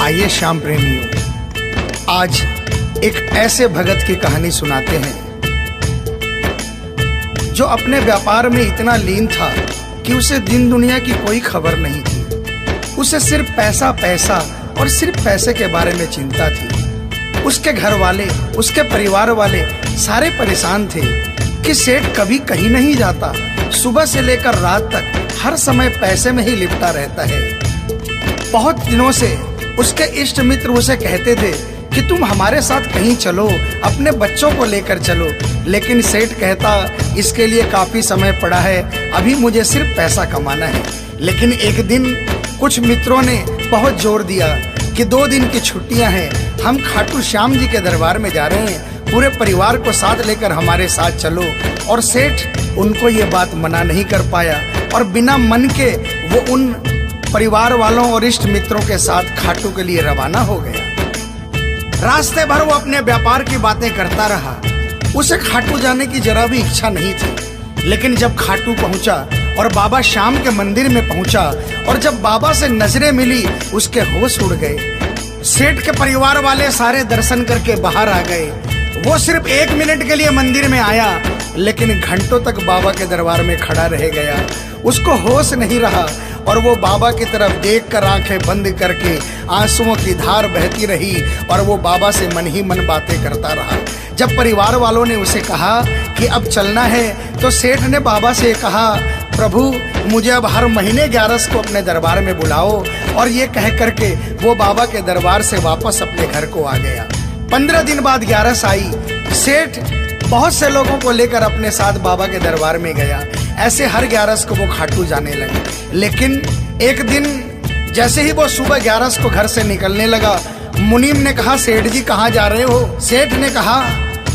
आइए श्याम प्रेमियों, आज एक ऐसे भगत की कहानी सुनाते हैं जो अपने व्यापार में इतना लीन था कि उसे दिन दुनिया की कोई खबर नहीं थी। उसे सिर्फ पैसा पैसा और सिर्फ पैसे के बारे में चिंता थी। उसके घर वाले, उसके परिवार वाले सारे परेशान थे कि सेठ कभी कहीं नहीं जाता, सुबह से लेकर रात तक हर समय पैसे में ही लिपटा रहता है। बहुत दिनों से उसके इष्ट मित्र उसे कहते थे कि तुम हमारे साथ कहीं चलो, अपने बच्चों को लेकर चलो, लेकिन सेठ कहता इसके लिए काफी समय पड़ा है, अभी मुझे सिर्फ पैसा कमाना है। लेकिन एक दिन कुछ मित्रों ने बहुत जोर दिया कि 2 दिन की छुट्टियां हैं, हम खाटू श्याम जी के दरबार में जा रहे हैं, पूरे परिवार को साथ लेकर हमारे साथ चलो। और सेठ उनको ये बात मना नहीं कर पाया और बिना मन के वो उन परिवार वालों और इष्ट मित्रों के साथ खाटू के लिए रवाना हो गया। रास्ते भर वो अपने व्यापार की बातें करता रहा। उसे खाटू जाने की जरा भी इच्छा नहीं थी। लेकिन जब खाटू पहुंचा और बाबा श्याम के मंदिर में पहुंचा और जब बाबा से नजरें मिली, उसके होश उड़ गए। सेठ के परिवार वाले सारे दर्शन करके बाहर आ गए। वो सिर्फ 1 मिनट के लिए मंदिर में आया, लेकिन घंटों तक बाबा के दरबार में खड़ा रह गया। उसको होश नहीं रहा और वो बाबा की तरफ देखकर आंखें बंद करके आंसुओं की धार बहती रही और वो बाबा से मन ही मन बातें करता रहा। जब परिवार वालों ने उसे कहा कि अब चलना है, तो सेठ ने बाबा से कहा, प्रभु मुझे अब हर महीने 11 को अपने दरबार में बुलाओ। और ये कह करके वो बाबा के दरबार से वापस अपने घर को आ गया। 15 दिन बाद 11 आई। सेठ बहुत से लोगों को लेकर अपने साथ बाबा के दरबार में गया। ऐसे हर 11 को वो खाटू जाने लगे। लेकिन एक दिन जैसे ही वो सुबह 11 को घर से निकलने लगा, मुनीम ने कहा, सेठ जी कहाँ जा रहे हो? सेठ ने कहा,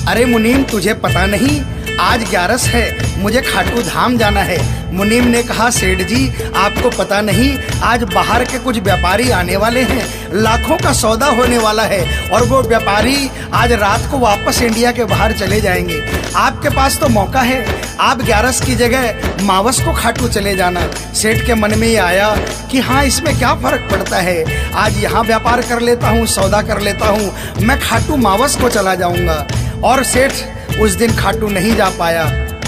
अरे मुनीम तुझे पता नहीं, आज 11 है, मुझे खाटू धाम जाना है। मुनीम ने कहा, सेठ जी आपको पता नहीं, आज बाहर के कुछ व्यापारी आने वाले हैं, लाखों का सौदा होने वाला है और वो व्यापारी आज रात को वापस इंडिया के बाहर चले जाएंगे। आपके पास तो मौका है, आप 11 की जगह मावस को खाटू चले जाना। सेठ के मन में ये आया कि हाँ, इसमें क्या फर्क पड़ता है, आज यहाँ व्यापार कर लेता हूँ, सौदा कर लेता हूँ, मैं खाटू मावस को चला जाऊँगा। और सेठ उस दिन खाटू नहीं जा पाया।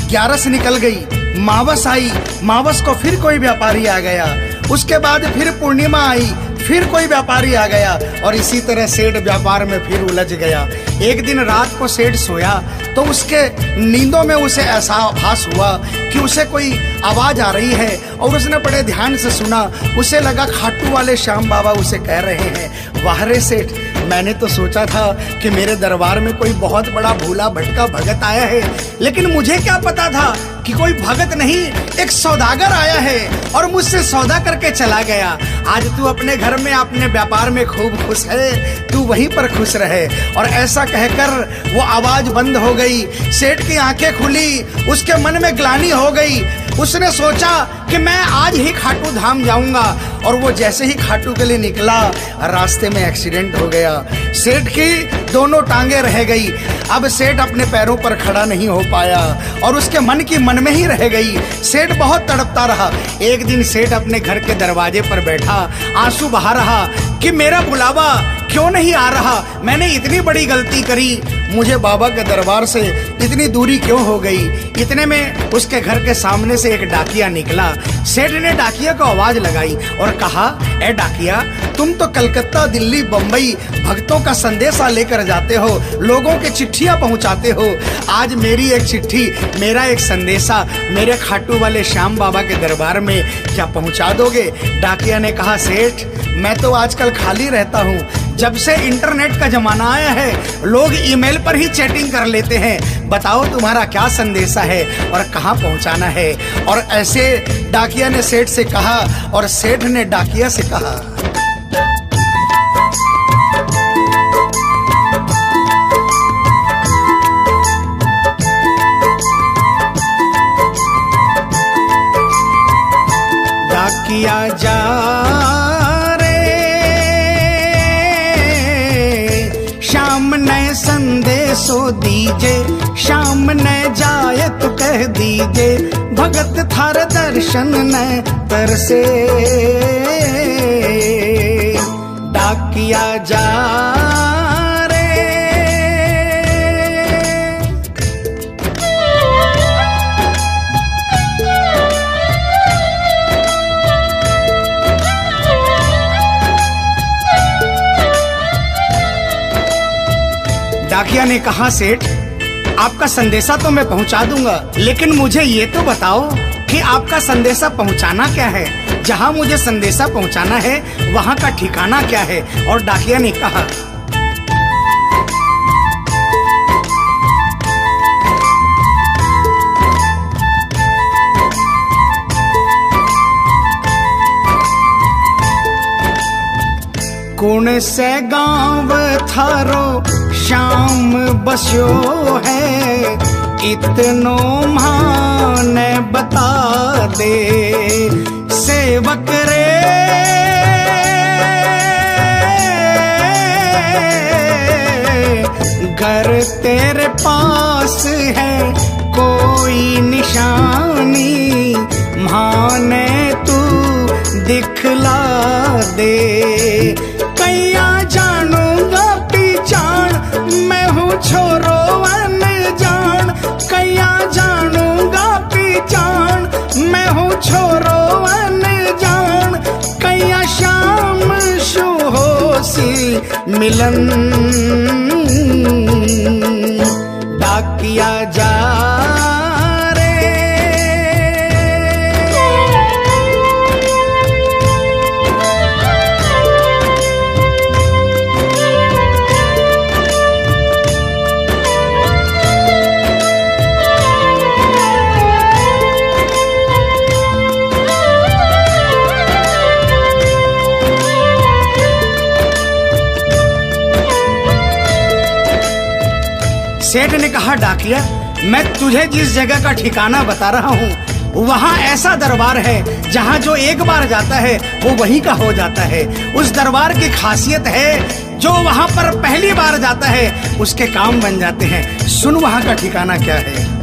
11 निकल गई, मावस आई, मावस को फिर कोई व्यापारी आ गया। उसके बाद फिर पूर्णिमा आई, फिर कोई व्यापारी आ गया और इसी तरह सेठ व्यापार में फिर उलझ गया। एक दिन रात को सेठ सोया तो उसके नींदों में उसे ऐसा आभास हुआ कि उसे कोई आवाज आ रही है और उसने बड़े ध्यान से सुना। उसे लगा खाटू वाले श्याम बाबा उसे कह रहे हैं, वाह रे सेठ, मैंने तो सोचा था कि मेरे दरबार में कोई बहुत बड़ा भूला भटका भगत आया है, लेकिन मुझे क्या पता था कि कोई भगत नहीं, एक सौदागर आया है और मुझसे सौदा करके चला गया। आज तू अपने घर में, अपने व्यापार में खूब खुश है, तू वहीं पर खुश रहे। और ऐसा कहकर वो आवाज बंद हो गई। सेठ की आंखें खुली, उसके मन में ग्लानि हो गई। उसने सोचा कि मैं आज ही खाटू धाम जाऊंगा और वो जैसे ही खाटू के लिए निकला, रास्ते में एक्सीडेंट हो गया। सेठ की दोनों टांगे रह गई। अब सेठ अपने पैरों पर खड़ा नहीं हो पाया और उसके मन की मन में ही रह गई। सेठ बहुत तड़पता रहा। एक दिन सेठ अपने घर के दरवाजे पर बैठा, आंसू बहा रहा कि मेरा बुलावा क्यों नहीं आ रहा, मैंने इतनी बड़ी गलती करी, मुझे बाबा के दरबार से इतनी दूरी क्यों हो गई। इतने में उसके घर के सामने से एक डाकिया निकला। सेठ ने डाकिया को आवाज लगाई और कहा, ए डाकिया, तुम तो कलकत्ता, दिल्ली, बम्बई भक्तों का संदेशा लेकर जाते हो, लोगों के चिट्ठियां पहुंचाते हो। आज मेरी एक चिट्ठी, मेरा एक संदेशा मेरे खाटू वाले श्याम बाबा के दरबार में क्या पहुंचा दोगे? डाकिया ने कहा, सेठ मैं तो आजकल खाली रहता हूँ, जब से इंटरनेट का जमाना आया है लोग ईमेल पर ही चैटिंग कर लेते हैं, बताओ तुम्हारा क्या संदेशा है और कहाँ पहुँचाना है। और ऐसे डाकिया ने सेठ से कहा और सेठ ने डाकिया से कहा। डाकिया जा संदेशो दीजे, शाम न जाए तो कह दीजे, भगत थार दर्शन न तरसे। डाकी डाकिया जा रे। डाकिया ने कहा, सेठ आपका संदेशा तो मैं पहुंचा दूंगा, लेकिन मुझे ये तो बताओ कि आपका संदेशा पहुंचाना क्या है। जहां मुझे संदेशा पहुंचाना है वहां का ठिकाना क्या है। और डाकिया ने कहा, कौन से गांव थारो शाम बस्यो है, इतनो माने बता दे सेवक रे। घर तेरे पास है कोई निशानी, माने तू दिखला दे। कैया जानूंगा पहचान, मैं हूँ छोरो अनजान। कैया जानूंगा पहचान, मैं हूँ छोरो अनजान। कैया शाम शु होसी मिलन, डाकिया जा रे। सेठ ने कहा, डाकिया मैं तुझे जिस जगह का ठिकाना बता रहा हूँ वहाँ ऐसा दरबार है जहाँ जो एक बार जाता है वो वहीं का हो जाता है। उस दरबार की खासियत है जो वहाँ पर पहली बार जाता है उसके काम बन जाते हैं। सुन वहाँ का ठिकाना क्या है।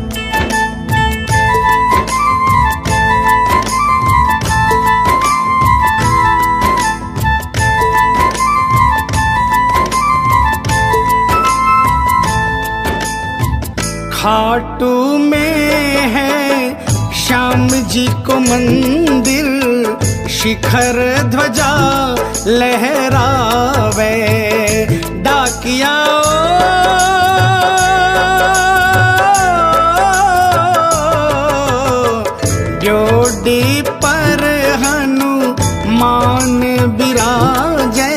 खाटू में है श्याम जी को मंदिर, शिखर ध्वजा लहरावे। डाकिया ड्योडी पर हनुमान बिराजे,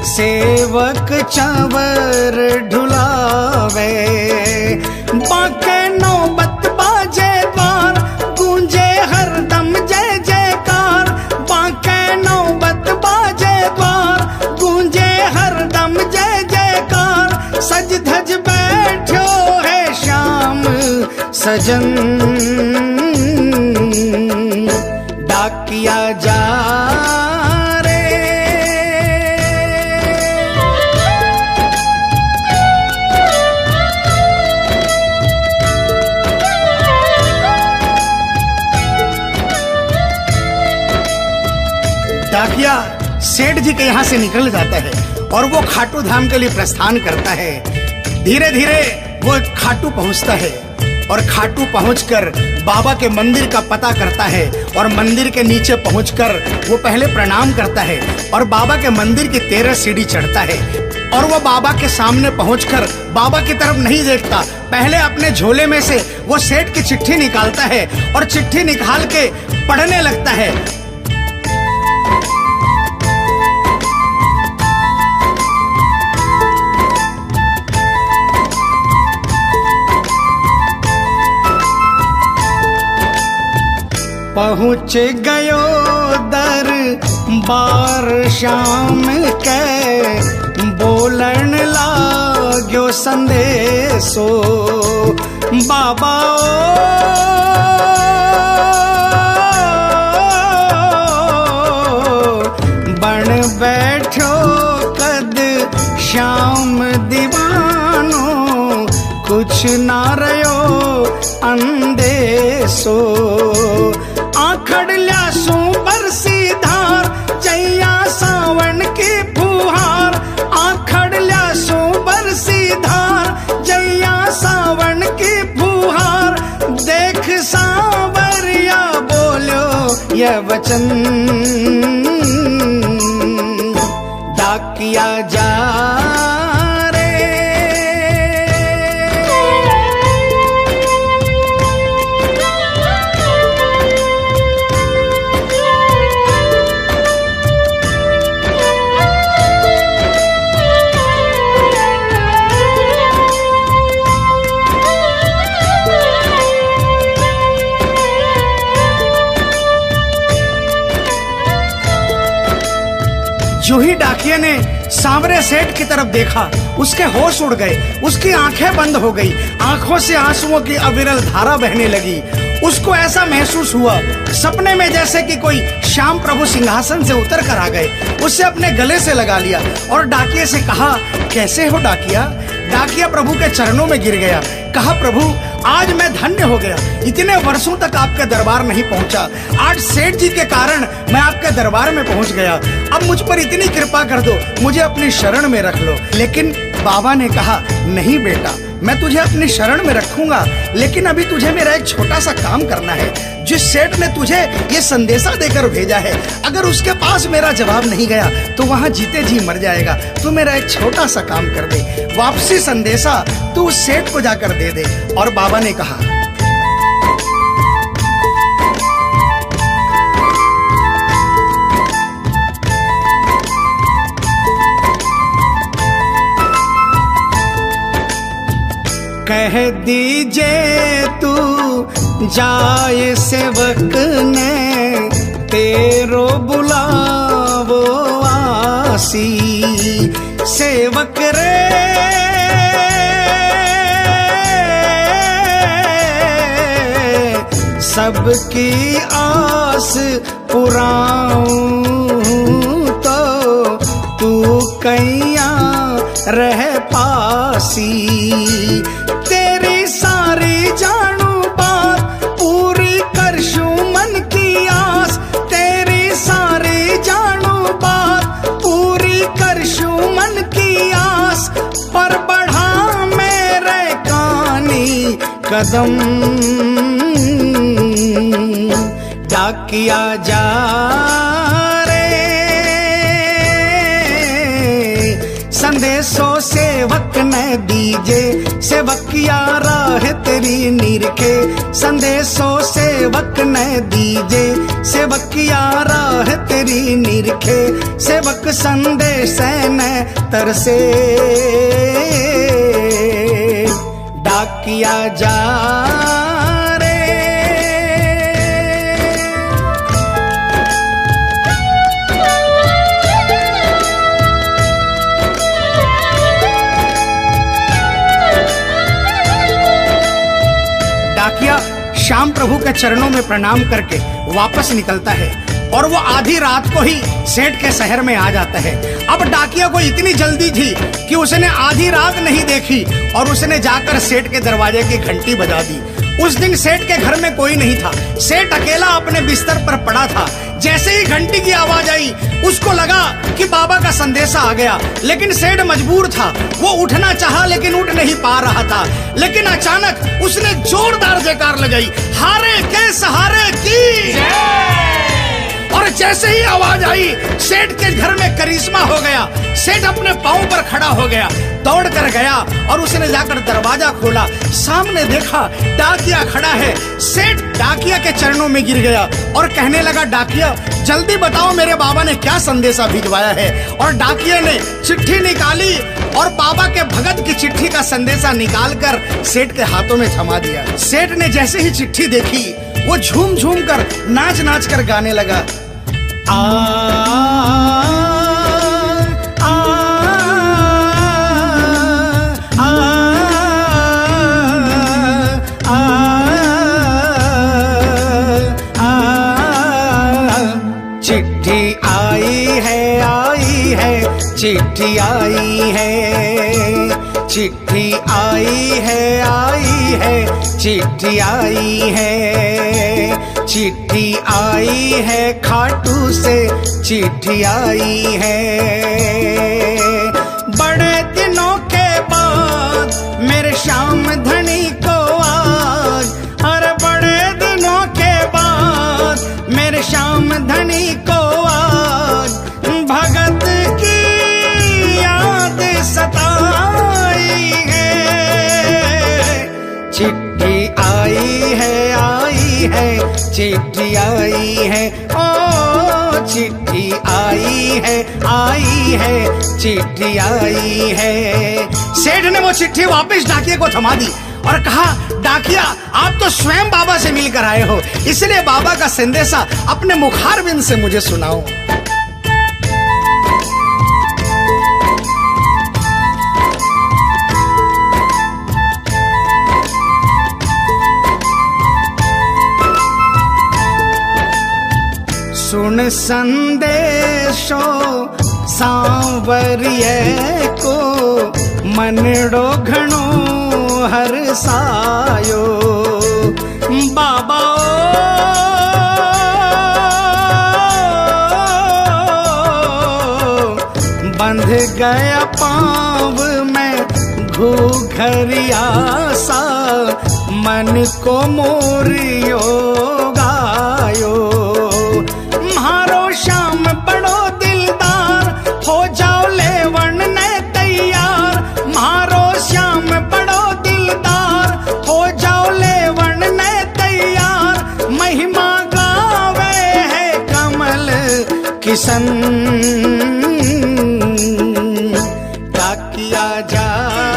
सेवक चंवर ढुलावे। बाके नौबत बाजे द्वार, गूंजे हरदम जय जयकार। बाके नौबत बाजे द्वार, गूंजे हरदम जय जयकार। सज धज बैठो है श्याम सजन, डाकिया जा डाकिया सेठ जी के यहाँ से निकल जाता है और वो खाटू धाम के लिए प्रस्थान करता है। धीरे धीरे वो खाटू पहुँचता है और खाटू पहुंचकर बाबा के मंदिर का पता करता है और मंदिर के नीचे पहुंचकर वो पहले प्रणाम करता है और बाबा के मंदिर की 13 सीढ़ी चढ़ता है। और वो बाबा के सामने पहुंचकर बाबा की तरफ नहीं देखता, पहले अपने झोले में से वो सेठ की चिट्ठी निकालता है और चिट्ठी निकाल के पढ़ने लगता है। पहुँच गयो दरबार श्याम के, बोलन लाग्यो संदेशो। बाबा बन बैठो कद श्याम दीवानो, कुछ ना रयो अंदेशो। आखड़ ल्यासू बरसी धार, जैया सावन की फुहार। वचन, डाकिया जा रे। जो ही डाकिया ने सांवरे सेठ की तरफ देखा, उसके होश उड़ गए, उसकी आंखें बंद हो गई, आंखों से आंसुओं की अविरल धारा बहने लगी। उसको ऐसा महसूस हुआ सपने में जैसे कि कोई श्याम प्रभु सिंहासन से उतर कर आ गए। उसे अपने गले से लगा लिया और डाकिया से कहा, कैसे हो डाकिया? डाकिया प्रभु के चरणों में गिर गया, कहा, प्रभु आज मैं धन्य हो गया, इतने वर्षों तक आपके दरबार नहीं पहुंचा, आज सेठ जी के कारण मैं आपके दरबार में पहुंच गया। अब मुझ पर इतनी कृपा कर दो, मुझे अपनी शरण में रख लो। लेकिन बाबा ने कहा, नहीं बेटा, मैं तुझे अपनी शरण में रखूंगा, लेकिन अभी तुझे मेरा एक छोटा सा काम करना है। जिस सेठ ने तुझे ये संदेशा देकर भेजा है, अगर उसके पास मेरा जवाब नहीं गया तो वहां जीते जी मर जाएगा। तू मेरा एक छोटा सा काम कर दे, वापसी संदेशा तू उस सेठ को जाकर दे दे। और बाबा ने कहा, कह दीजिए तू जाए सेवक ने तेरो बुलावो आसी। सेवक रे सबकी आस पुराऊं तो तू कैया रह पासी। तेरी सारी जानू बात पूरी करशू मन की आस, तेरी सारी जानू बात पूरी करशू मन की आस। पर बढ़ा मेरे कानी कदम डाकिया जा संदेशो सेवक ने दीजे, सेवकिया राह तेरी निरखे। संदेशो सेवक ने दीजे, सेवकिया राह तेरी निरखे। सेवक संदेश ने तरसे डाकिया जा श्याम प्रभु के चरणों में प्रणाम करके वापस निकलता है और वो आधी रात को ही सेठ के शहर में आ जाता है। अब डाकिया को इतनी जल्दी थी कि उसने आधी रात नहीं देखी और उसने जाकर सेठ के दरवाजे की घंटी बजा दी। उस दिन सेठ के घर में कोई नहीं था, सेठ अकेला अपने बिस्तर पर पड़ा था। जैसे ही घंटी की आवाज आई उसको लगा कि बाबा का संदेशा आ गया, लेकिन सेठ मजबूर था। वो उठना चाहा लेकिन उठ नहीं पा रहा था। लेकिन अचानक उसने जोरदार जयकार लगाई, हारे के सहारे की। और जैसे ही आवाज आई सेठ के घर में करिश्मा हो गया। सेठ अपने पांव पर खड़ा हो गया, दौड़ कर गया और उसने जाकर दरवाजा खोला। सामने देखा डाकिया खड़ा है। सेठ डाकिया के चरणों में गिर गया और कहने लगा, डाकिया जल्दी बताओ मेरे बाबा ने क्या संदेशा भिजवाया है। और डाकिया ने चिट्ठी निकाली और बाबा के भगत की चिट्ठी का संदेशा निकालकर सेठ के हाथों में थमा दिया। सेठ ने जैसे ही चिट्ठी देखी वो झूम झूम कर नाच नाच कर गाने लगा, चिट्ठी आई है, चिट्ठी आई है, चिट्ठी आई है, चिट्ठी आई है, चिट्ठी आई है, खाटू से चिट्ठी आई है। बड़े दिनों के बाद मेरे श्याम धनी को आज, अरे बड़े दिनों के बाद मेरे श्याम चिट्ठी आई है, ओ चिट्ठी आई है, चिट्ठी आई है। सेठ ने वो चिट्ठी वापस डाकिये को थमा दी और कहा, डाकिया आप तो स्वयं बाबा से मिलकर आए हो, इसलिए बाबा का संदेशा अपने मुखारबिंद से मुझे सुनाओ। सुन संदेशो सांवरिये को, मनड़ो घणो हरसायो। बाबा बंध गया पाँव में घूघरिया सा, मन को मोरियो गायो। श्याम बड़ो दिलदार, हो जाओ लेवन ने तैयार। मारो श्याम बड़ो दिलदार, हो जाओ लेवन ने तैयार। महिमा गावे है कमल किशन, किया जा।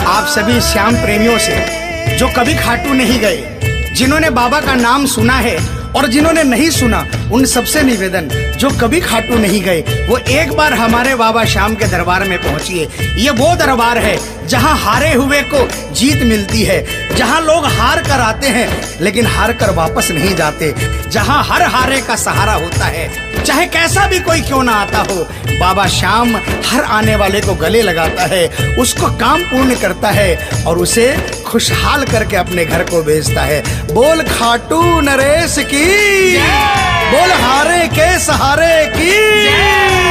आप सभी श्याम प्रेमियों से जो कभी खाटू नहीं गए, जिन्होंने बाबा का नाम सुना है और जिन्होंने नहीं सुना, उन सबसे निवेदन, जो कभी खाटू नहीं गए वो एक बार हमारे बाबा श्याम के दरबार में पहुंचिए। ये वो दरबार है जहां हारे हुए को जीत मिलती है, जहां लोग हार कर आते हैं लेकिन हार कर वापस नहीं जाते, जहां हर हारे का सहारा होता है। चाहे कैसा भी कोई क्यों ना आता हो, बाबा श्याम हर आने वाले को गले लगाता है, उसको काम पूर्ण करता है और उसे खुशहाल करके अपने घर को भेजता है। बोल खाटू नरेश की, बोल हारे के सहारे की।